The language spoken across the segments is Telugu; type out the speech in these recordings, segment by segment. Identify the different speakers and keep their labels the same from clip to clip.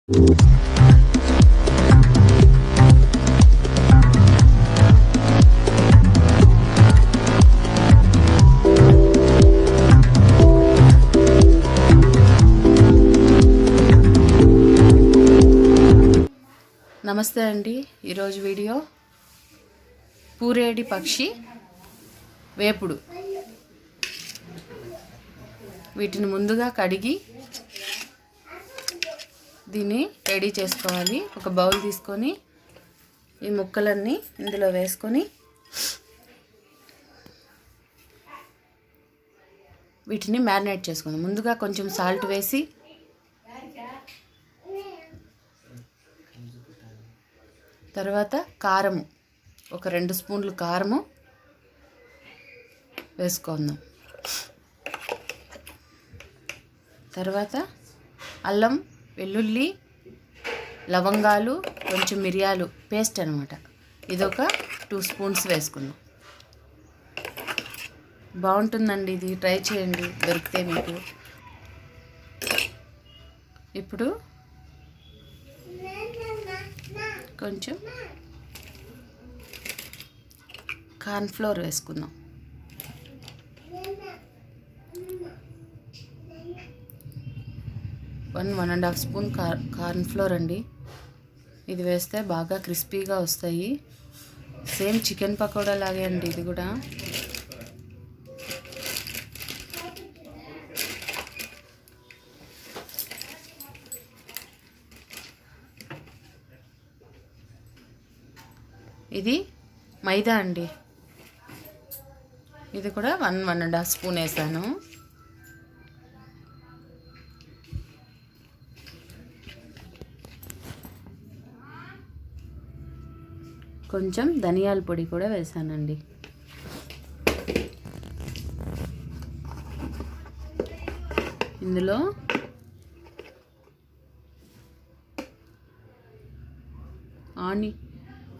Speaker 1: నమస్తే అండి. ఈరోజు వీడియో పూరేడి పక్షి వేపుడు. వీటిని ముందుగా కడిగి దీన్ని రెడీ చేసుకోవాలి. ఒక బౌల్ తీసుకొని ఈ ముక్కలన్నీ ఇందులో వేసుకొని వీటిని మ్యారినేట్ చేసుకుందాం. ముందుగా కొంచెం సాల్ట్ వేసి తర్వాత కారము, ఒక 2 స్పూన్లు కారము వేసుకుందాం. తర్వాత అల్లం, వెల్లుల్లి, లవంగాలు, కొంచెం మిరియాలు పేస్ట్ అనమాట, ఇదొక 2 స్పూన్స్ వేసుకుందాం. బాగుంటుందండి, ఇది ట్రై చేయండి దొరికితే మీకు. ఇప్పుడు కొంచెం కార్న్ఫ్లోర్ వేసుకుందాం. One and half spoon cornflour అండి. ఇది వేస్తే బాగా క్రిస్పీగా వస్తాయి. సేమ్ చికెన్ పకోడా లాగే అండి ఇది కూడా. ఇది మైదా అండి, ఇది కూడా 1.5 స్పూన్ వేసాను. కొంచెం ధనియాల పొడి కూడా వేసానండి. ఇందులో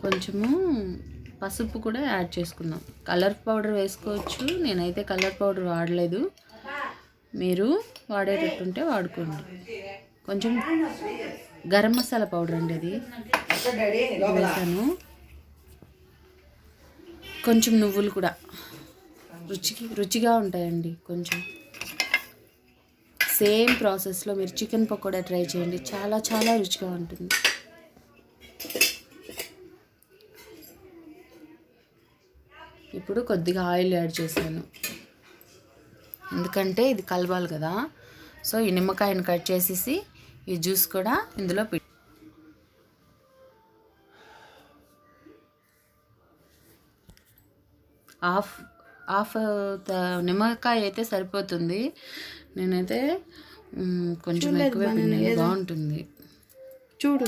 Speaker 1: కొంచెము పసుపు కూడా యాడ్ చేసుకుందాం. కలర్ పౌడర్ వేసుకోవచ్చు, నేనైతే కలర్ పౌడర్ వాడలేదు, మీరు వాడేటట్టుంటే వాడుకోండి. కొంచెం గరం మసాలా పౌడర్ అండి, అది వేసాను. కొంచెం నువ్వులు కూడా రుచిగా ఉంటాయండి. కొంచెం సేమ్ ప్రాసెస్లో మీరు చికెన్ పకోడా ట్రై చేయండి, చాలా రుచిగా ఉంటుంది. ఇప్పుడు కొద్దిగా ఆయిల్ యాడ్ చేశాను, ఎందుకంటే ఇది కలపాలి కదా. సో ఈ నిమ్మకాయను కట్ చేసేసి ఈ జ్యూస్ కూడా ఇందులో హాఫ్ నిమ్మకాయ అయితే సరిపోతుంది. నేనైతే కొంచెం ఎక్కువ బాగుంటుంది.
Speaker 2: చూడు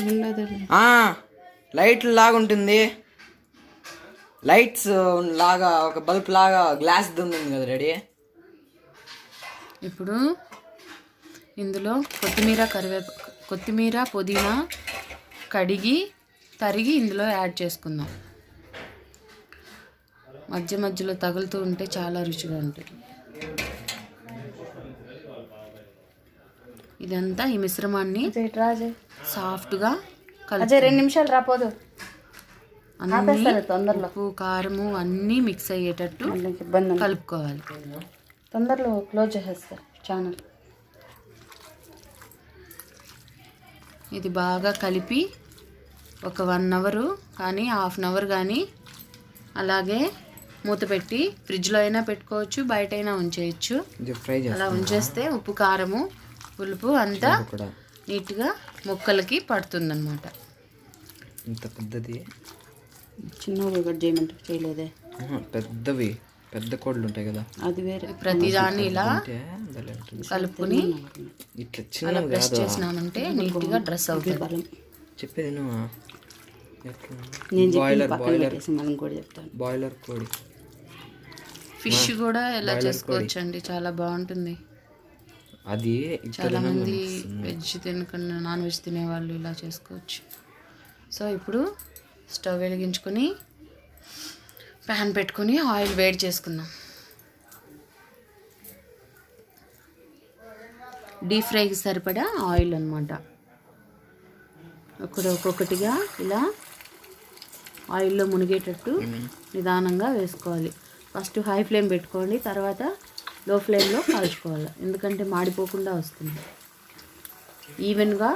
Speaker 3: లైట్ లాగా ఉంటుంది, లైట్స్ లాగా ఒక బల్బ్ లాగా గ్లాస్ ఉంటుంది కదా రెడీ.
Speaker 1: ఇప్పుడు ఇందులో కొత్తిమీర పుదీనా కడిగి తరిగి ఇందులో యాడ్ చేసుకుందాం. మధ్యలో తగులుతూ ఉంటే చాలా రుచిగా ఉంటుంది. ఇదంతా ఈ మిశ్రమాన్ని సాఫ్ట్గా
Speaker 2: కలిపి 2 నిమిషాలు రాపోదు,
Speaker 1: ఉప్పు కారము అన్నీ మిక్స్ అయ్యేటట్టు కలుపుకోవాలి.
Speaker 2: తొందరలో క్లోజ్ చేసేస్తారు ఛానల్.
Speaker 1: ఇది బాగా కలిపి ఒక 1 అవర్ కానీ హాఫ్ అన్ అవర్ కానీ అలాగే మూత పెట్టి ఫ్రిడ్జ్లో అయినా పెట్టుకోవచ్చు, బయట అయినా ఉంచేయచ్చు. అలా ఉంచేస్తే ఉప్పు కారము పులుపు అంతా నీట్గా ముక్కలకి పడుతుందన్నమాట.
Speaker 3: ఇంత పెద్దది
Speaker 2: చిన్నవి కట్ చేయమంటే చేయలేదే,
Speaker 3: పెద్ద కోళ్ళు ఉంటాయి కదా,
Speaker 2: అది వేరే.
Speaker 1: ప్రతిదాన్ని ఇలా కలుపుకొని అలా ప్రెస్ చేసినామంటే నీట్గా డ్రెస్ అవుతుంది.
Speaker 3: చెప్పేది బాయిలర్ కోడి
Speaker 1: ఫిష్ కూడా ఎలా చేసుకోవచ్చు అండి, చాలా బాగుంటుంది.
Speaker 3: అది
Speaker 1: చాలా మంది వెజ్ తినకుండా నాన్ వెజ్ తినేవాళ్ళు ఇలా చేసుకోవచ్చు. సో ఇప్పుడు స్టవ్ వెలిగించుకొని ప్యాన్ పెట్టుకొని ఆయిల్ వేడి చేసుకుందాం. డీప్ ఫ్రైకి సరిపడా ఆయిల్ అన్నమాట. ఒక్కొక్కటిగా ఇలా ఆయిల్లో మునిగేటట్టు నిదానంగా వేసుకోవాలి. ఫస్ట్ హై ఫ్లేమ్ పెట్టుకోండి, తర్వాత లో ఫ్లేమ్లో కాల్చుకోవాలి, ఎందుకంటే మాడిపోకుండా వస్తుంది. ఈవెన్గా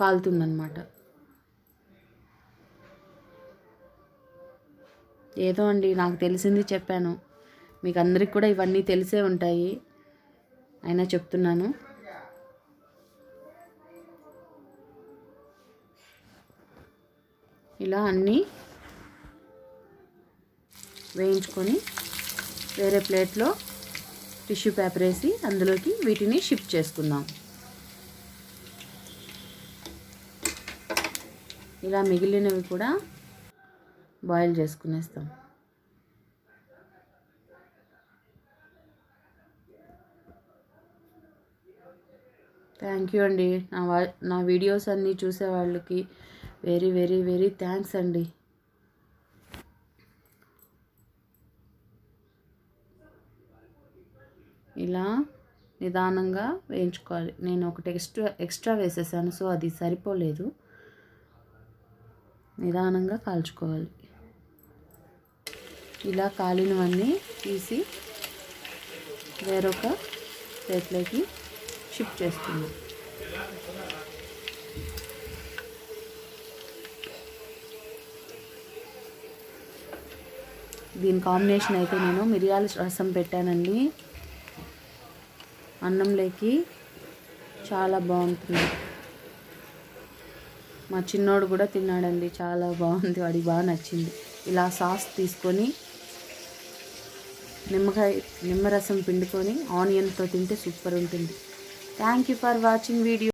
Speaker 1: కాలుతుందన్నమాట. ఏదో అండి నాకు తెలిసింది చెప్పాను, మీకు అందరికి కూడా ఇవన్నీ తెలిసే ఉంటాయి, అయినా చెప్తున్నాను. ఇలా అన్నీ వేయించుకొని వేరే ప్లేట్లో టిష్యూ పేపర్ వేసి అందులోకి వీటిని షిఫ్ట్ చేసుకుందాం. ఇలా మిగిలినవి కూడా బాయిల్ చేసుకునేస్తాం. థ్యాంక్ యూ అండి. నా వీడియోస్ అన్నీ చూసే వాళ్ళకి వెరీ వెరీ వెరీ థ్యాంక్స్ అండి. ఇలా నిదానంగా వేయించుకోవాలి. నేను ఒకటి ఎక్స్ట్రా వేసేసాను, సో అది సరిపోలేదు. నిదానంగా కాల్చుకోవాలి. ఇలా కాలినవన్నీ తీసి వేరొక ప్లేట్లోకి షిఫ్ట్ చేస్తున్నాం. దీని కాంబినేషన్ అయితే నేను మిరియాల రసం పెట్టానండి. అన్నంలోకి చాలా బాగుంటుంది. మా చిన్నోడు కూడా తిన్నాడండి, చాలా బాగుంది, వాడికి బాగా నచ్చింది. ఇలా సాస్ తీసుకొని నిమ్మరసం పిండుకొని ఆనియన్తో తింటే సూపర్ ఉంటుంది. Thank you for watching video.